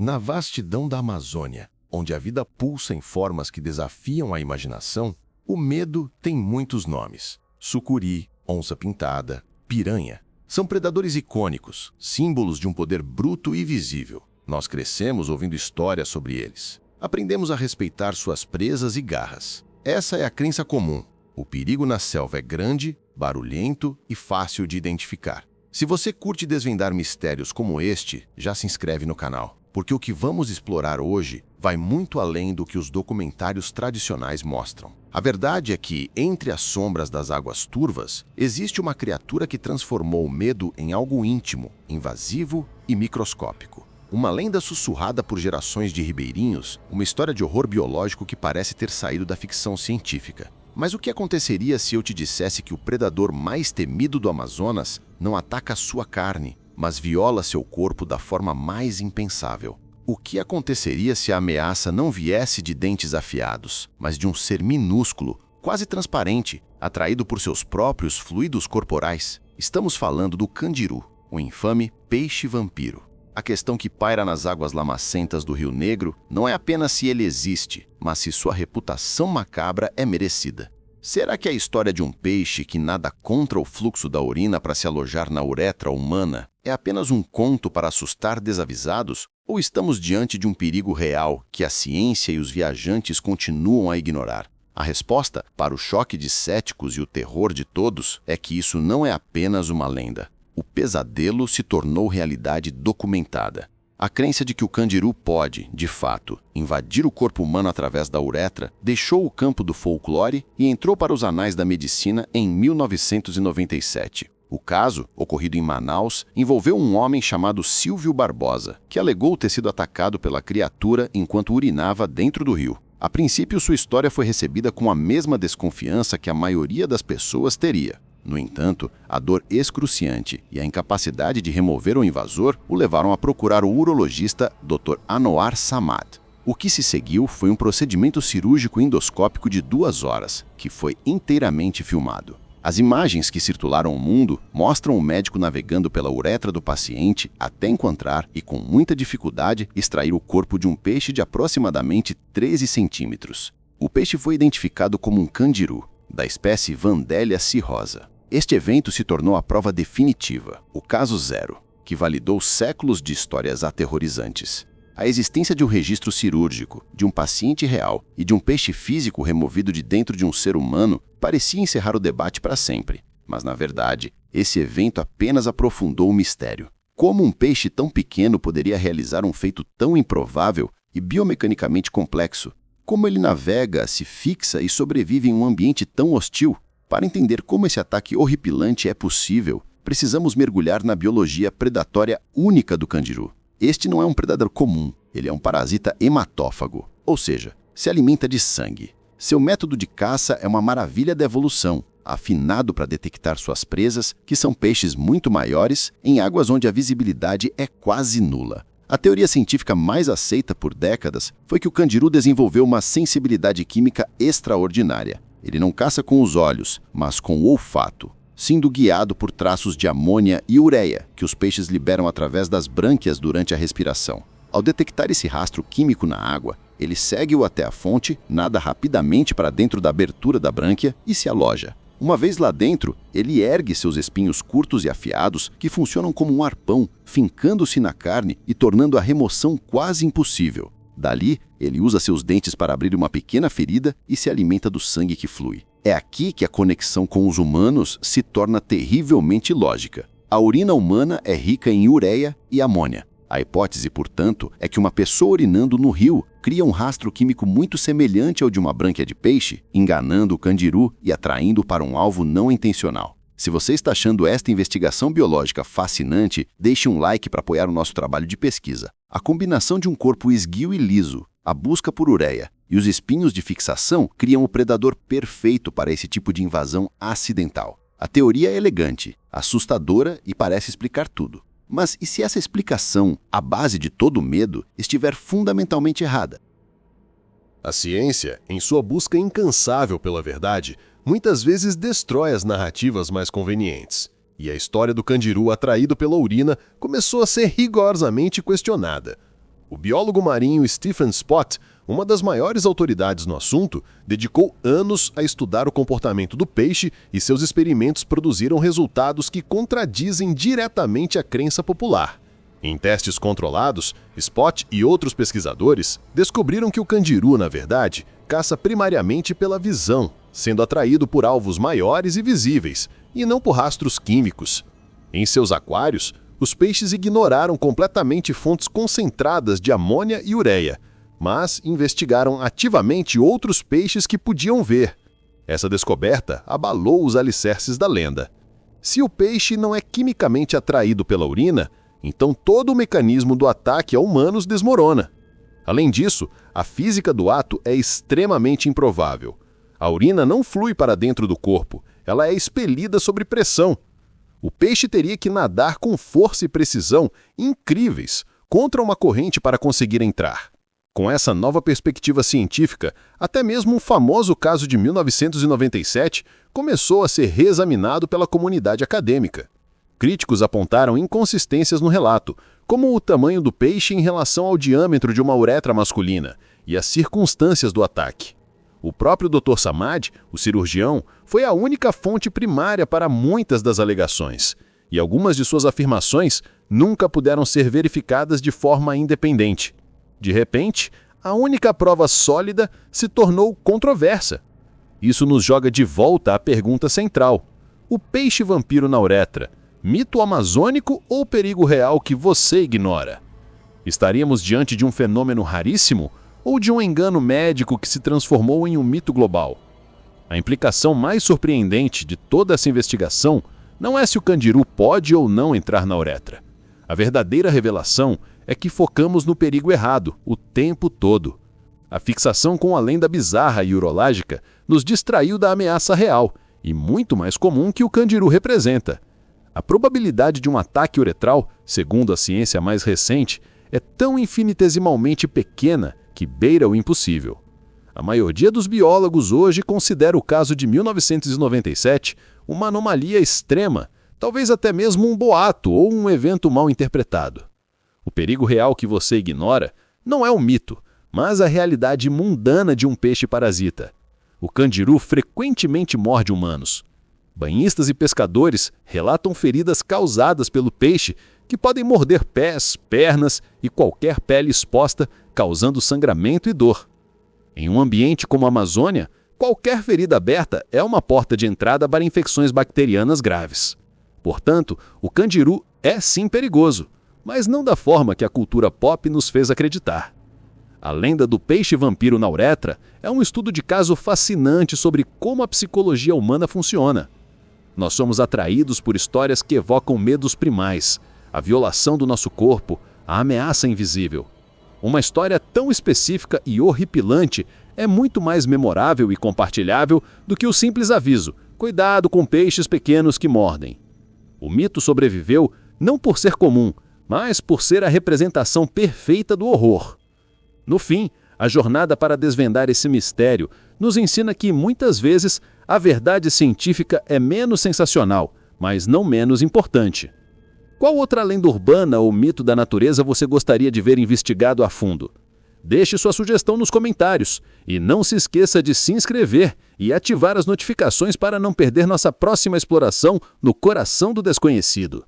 Na vastidão da Amazônia, onde a vida pulsa em formas que desafiam a imaginação, o medo tem muitos nomes. Sucuri, onça-pintada, piranha. São predadores icônicos, símbolos de um poder bruto e visível. Nós crescemos ouvindo histórias sobre eles. Aprendemos a respeitar suas presas e garras. Essa é a crença comum. O perigo na selva é grande, barulhento e fácil de identificar. Se você curte desvendar mistérios como este, já se inscreve no canal, porque o que vamos explorar hoje vai muito além do que os documentários tradicionais mostram. A verdade é que, entre as sombras das águas turvas, existe uma criatura que transformou o medo em algo íntimo, invasivo e microscópico. Uma lenda sussurrada por gerações de ribeirinhos, uma história de horror biológico que parece ter saído da ficção científica. Mas o que aconteceria se eu te dissesse que o predador mais temido do Amazonas não ataca a sua carne, mas viola seu corpo da forma mais impensável? O que aconteceria se a ameaça não viesse de dentes afiados, mas de um ser minúsculo, quase transparente, atraído por seus próprios fluidos corporais? Estamos falando do candiru, o infame peixe-vampiro. A questão que paira nas águas lamacentas do Rio Negro não é apenas se ele existe, mas se sua reputação macabra é merecida. Será que a história de um peixe que nada contra o fluxo da urina para se alojar na uretra humana é apenas um conto para assustar desavisados? Ou estamos diante de um perigo real que a ciência e os viajantes continuam a ignorar? A resposta, para o choque de céticos e o terror de todos, é que isso não é apenas uma lenda. O pesadelo se tornou realidade documentada. A crença de que o candiru pode, de fato, invadir o corpo humano através da uretra deixou o campo do folclore e entrou para os anais da medicina em 1997. O caso, ocorrido em Manaus, envolveu um homem chamado Silvio Barbosa, que alegou ter sido atacado pela criatura enquanto urinava dentro do rio. A princípio, sua história foi recebida com a mesma desconfiança que a maioria das pessoas teria. No entanto, a dor excruciante e a incapacidade de remover o invasor o levaram a procurar o urologista Dr. Anouar Samad. O que se seguiu foi um procedimento cirúrgico endoscópico de 2 horas, que foi inteiramente filmado. As imagens que circularam o mundo mostram o médico navegando pela uretra do paciente até encontrar e, com muita dificuldade, extrair o corpo de um peixe de aproximadamente 13 centímetros. O peixe foi identificado como um candiru, da espécie Vandellia cirrosa. Este evento se tornou a prova definitiva, o caso zero, que validou séculos de histórias aterrorizantes. A existência de um registro cirúrgico, de um paciente real e de um peixe físico removido de dentro de um ser humano parecia encerrar o debate para sempre. Mas, na verdade, esse evento apenas aprofundou o mistério. Como um peixe tão pequeno poderia realizar um feito tão improvável e biomecanicamente complexo? Como ele navega, se fixa e sobrevive em um ambiente tão hostil? Para entender como esse ataque horripilante é possível, precisamos mergulhar na biologia predatória única do candiru. Este não é um predador comum, ele é um parasita hematófago, ou seja, se alimenta de sangue. Seu método de caça é uma maravilha da evolução, afinado para detectar suas presas, que são peixes muito maiores, em águas onde a visibilidade é quase nula. A teoria científica mais aceita por décadas foi que o candiru desenvolveu uma sensibilidade química extraordinária. Ele não caça com os olhos, mas com o olfato, sendo guiado por traços de amônia e ureia que os peixes liberam através das brânquias durante a respiração. Ao detectar esse rastro químico na água, ele segue-o até a fonte, nada rapidamente para dentro da abertura da brânquia e se aloja. Uma vez lá dentro, ele ergue seus espinhos curtos e afiados que funcionam como um arpão, fincando-se na carne e tornando a remoção quase impossível. Dali, ele usa seus dentes para abrir uma pequena ferida e se alimenta do sangue que flui. É aqui que a conexão com os humanos se torna terrivelmente lógica. A urina humana é rica em ureia e amônia. A hipótese, portanto, é que uma pessoa urinando no rio cria um rastro químico muito semelhante ao de uma brânquia de peixe, enganando o candiru e atraindo-o para um alvo não intencional. Se você está achando esta investigação biológica fascinante, deixe um like para apoiar o nosso trabalho de pesquisa. A combinação de um corpo esguio e liso, a busca por ureia e os espinhos de fixação criam o predador perfeito para esse tipo de invasão acidental. A teoria é elegante, assustadora e parece explicar tudo. Mas e se essa explicação, a base de todo medo, estiver fundamentalmente errada? A ciência, em sua busca incansável pela verdade, muitas vezes destrói as narrativas mais convenientes. E a história do candiru atraído pela urina começou a ser rigorosamente questionada. O biólogo marinho Stephen Spott, uma das maiores autoridades no assunto, dedicou anos a estudar o comportamento do peixe e seus experimentos produziram resultados que contradizem diretamente a crença popular. Em testes controlados, Spott e outros pesquisadores descobriram que o candiru, na verdade, caça primariamente pela visão, sendo atraído por alvos maiores e visíveis, e não por rastros químicos. Em seus aquários, os peixes ignoraram completamente fontes concentradas de amônia e ureia, mas investigaram ativamente outros peixes que podiam ver. Essa descoberta abalou os alicerces da lenda. Se o peixe não é quimicamente atraído pela urina, então todo o mecanismo do ataque a humanos desmorona. Além disso, a física do ato é extremamente improvável. A urina não flui para dentro do corpo, ela é expelida sob pressão. O peixe teria que nadar com força e precisão incríveis contra uma corrente para conseguir entrar. Com essa nova perspectiva científica, até mesmo um famoso caso de 1997 começou a ser reexaminado pela comunidade acadêmica. Críticos apontaram inconsistências no relato, como o tamanho do peixe em relação ao diâmetro de uma uretra masculina e as circunstâncias do ataque. O próprio Dr. Samad, o cirurgião, foi a única fonte primária para muitas das alegações, e algumas de suas afirmações nunca puderam ser verificadas de forma independente. De repente, a única prova sólida se tornou controversa. Isso nos joga de volta à pergunta central: o peixe vampiro na uretra, mito amazônico ou perigo real que você ignora? Estaríamos diante de um fenômeno raríssimo ou de um engano médico que se transformou em um mito global? A implicação mais surpreendente de toda essa investigação não é se o candiru pode ou não entrar na uretra. A verdadeira revelação é que focamos no perigo errado o tempo todo. A fixação com a lenda bizarra e urológica nos distraiu da ameaça real e muito mais comum que o candiru representa. A probabilidade de um ataque uretral, segundo a ciência mais recente, é tão infinitesimalmente pequena que beira o impossível. A maioria dos biólogos hoje considera o caso de 1997 uma anomalia extrema, talvez até mesmo um boato ou um evento mal interpretado. O perigo real que você ignora não é um mito, mas a realidade mundana de um peixe parasita. O candiru frequentemente morde humanos. Banhistas e pescadores relatam feridas causadas pelo peixe que podem morder pés, pernas e qualquer pele exposta, causando sangramento e dor. Em um ambiente como a Amazônia, qualquer ferida aberta é uma porta de entrada para infecções bacterianas graves. Portanto, o candiru é sim perigoso, mas não da forma que a cultura pop nos fez acreditar. A lenda do peixe vampiro na uretra é um estudo de caso fascinante sobre como a psicologia humana funciona. Nós somos atraídos por histórias que evocam medos primais, a violação do nosso corpo, a ameaça invisível. Uma história tão específica e horripilante é muito mais memorável e compartilhável do que o simples aviso: cuidado com peixes pequenos que mordem. O mito sobreviveu não por ser comum, mas por ser a representação perfeita do horror. No fim, a jornada para desvendar esse mistério nos ensina que, muitas vezes, a verdade científica é menos sensacional, mas não menos importante. Qual outra lenda urbana ou mito da natureza você gostaria de ver investigado a fundo? Deixe sua sugestão nos comentários e não se esqueça de se inscrever e ativar as notificações para não perder nossa próxima exploração no coração do desconhecido.